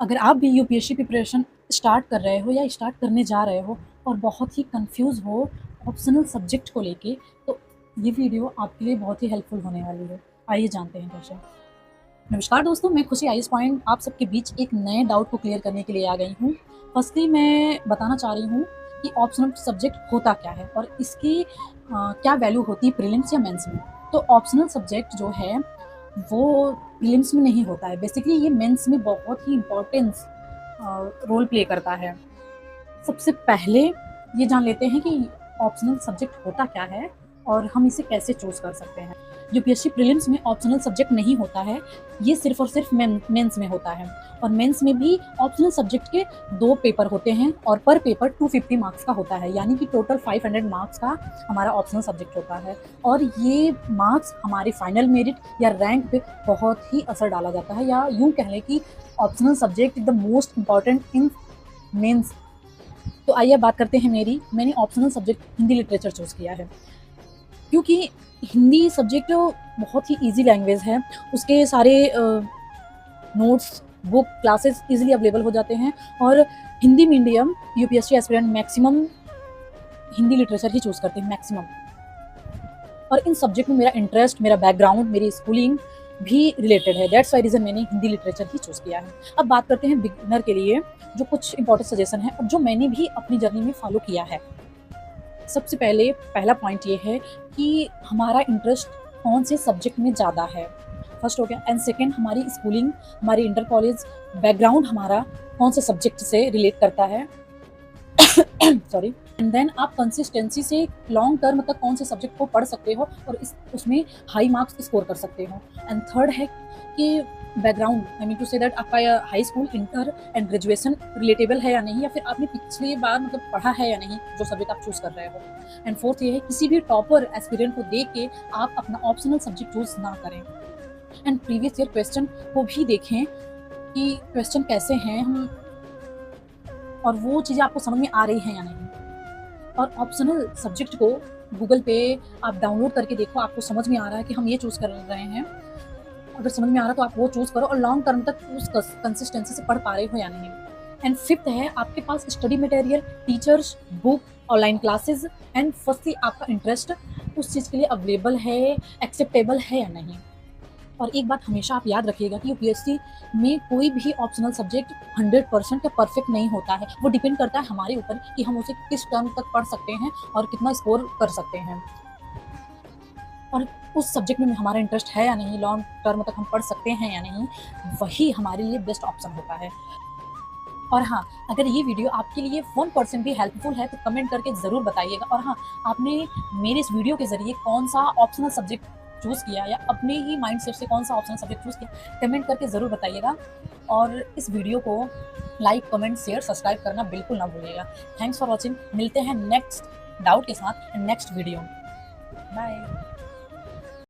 अगर आप भी यूपीएससी प्रिपरेशन स्टार्ट कर रहे हो या स्टार्ट करने जा रहे हो और बहुत ही कंफ्यूज हो ऑप्शनल सब्जेक्ट को लेके, तो ये वीडियो आपके लिए बहुत ही हेल्पफुल होने वाली है। आइए जानते हैं क्वेश्चन। नमस्कार दोस्तों, मैं खुशी आइस पॉइंट आप सबके बीच एक नए डाउट को क्लियर करने के लिए आ गई हूँ। फर्स्टली मैं बताना चाह रही हूँ कि ऑप्शनल सब्जेक्ट होता क्या है और इसकी क्या वैल्यू होती है प्रीलिम्स या मेंस में। तो ऑप्शनल सब्जेक्ट जो है वो प्रीलिम्स में नहीं होता है, बेसिकली ये मेंस में बहुत ही इम्पोर्टेंस रोल प्ले करता है। सबसे पहले ये जान लेते हैं कि ऑप्शनल सब्जेक्ट होता क्या है और हम इसे कैसे चूज कर सकते हैं। यूपीएससी प्रीलिम्स में ऑप्शनल सब्जेक्ट नहीं होता है, ये सिर्फ और सिर्फ मेंस में होता है। और मेंस में भी ऑप्शनल सब्जेक्ट के 2 पेपर होते हैं और पर पेपर 250 मार्क्स का होता है, यानी कि टोटल 500 मार्क्स का हमारा ऑप्शनल सब्जेक्ट होता है। और ये मार्क्स हमारे फाइनल मेरिट या रैंक पे बहुत ही असर डाला जाता है, या यूँ कह लें कि optional subject is the most important in mains. तो आइए बात करते हैं मैंने optional subject Hindi literature choose किया है, क्योंकि हिंदी सब्जेक्ट बहुत ही इजी लैंग्वेज है। उसके सारे notes, book, classes easily available हो जाते हैं। और Hindi medium UPSC aspirant maximum Hindi literature ही चूज़ करते हैं, मैक्सिमम। और इन सब्जेक्ट में मेरा इंटरेस्ट, मेरा बैकग्राउंड, मेरी स्कूलिंग भी रिलेटेड है। दैट्स वाई रीज़न मैंने हिंदी लिटरेचर ही चूज़ किया है। अब बात करते हैं बिगिनर के लिए जो कुछ इंपॉर्टेंट सजेशन है और जो मैंने भी अपनी जर्नी में फॉलो किया है। सबसे पहले पहला पॉइंट ये है कि हमारा इंटरेस्ट कौन से सब्जेक्ट में ज़्यादा है, फर्स्ट हो गया। एंड सेकेंड, हमारी स्कूलिंग, हमारी इंटर कॉलेज बैकग्राउंड हमारा कौन से सब्जेक्ट से रिलेट करता है सॉरी। एंड देन आप कंसिस्टेंसी से लॉन्ग टर्म तक कौन से सब्जेक्ट को पढ़ सकते हो और उसमें हाई मार्क्स स्कोर कर सकते हो। एंड थर्ड है कि background, I mean to say that आपका high school, inter and graduation relatable है या नहीं, या फिर आपने पिछली बार पढ़ा है या नहीं जो सब्जेक्ट आप चूज कर रहे हो। एंड फोर्थ ये है, किसी भी टॉपर एस्पिरेंट को देख के आप अपना ऑप्शनल सब्जेक्ट चूज ना करें। एंड प्रीवियस ईयर क्वेश्चन को भी देखें कि क्वेश्चन कैसे हैं हम, और वो चीज़ें आपको समझ में आ रही हैं या नहीं। और ऑप्शनल सब्जेक्ट को गूगल पे आप डाउनलोड करके देखो, आपको समझ में आ रहा है कि हम ये चूज़ कर रहे हैं। अगर समझ में आ रहा है तो आप वो चूज़ करो और लॉन्ग टर्म तक उस कंसिस्टेंसी से पढ़ पा रहे हो या नहीं। एंड फिफ्थ है, आपके पास study material, teachers, book, online classes and firstly आपका इंटरेस्ट उस चीज़ के लिए अवेलेबल है, एक्सेप्टेबल है या नहीं। और एक बात हमेशा आप याद रखिएगा कि यूपीएससी में कोई भी ऑप्शनल सब्जेक्ट 100% परफेक्ट नहीं होता है। वो डिपेंड करता है हमारे ऊपर कि हम उसे किस टर्म तक पढ़ सकते हैं और कितना स्कोर कर सकते हैं, और उस सब्जेक्ट में हमारा इंटरेस्ट है या नहीं, लॉन्ग टर्म तक हम पढ़ सकते हैं या नहीं, वही हमारे लिए बेस्ट ऑप्शन होता है। और हाँ, अगर ये वीडियो आपके लिए 1% भी हेल्पफुल है तो कमेंट करके ज़रूर बताइएगा। और हाँ, आपने मेरे इस वीडियो के ज़रिए कौन सा ऑप्शनल सब्जेक्ट चूज़ किया या अपने ही माइंडसेट से कौन सा ऑप्शनल सब्जेक्ट चूज़ किया, कमेंट करके ज़रूर बताइएगा। और इस वीडियो को लाइक, कमेंट, शेयर, सब्सक्राइब करना बिल्कुल ना भूलिएगा। Thanks for watching. मिलते हैं नेक्स्ट डाउट के साथ नेक्स्ट वीडियो। बाय।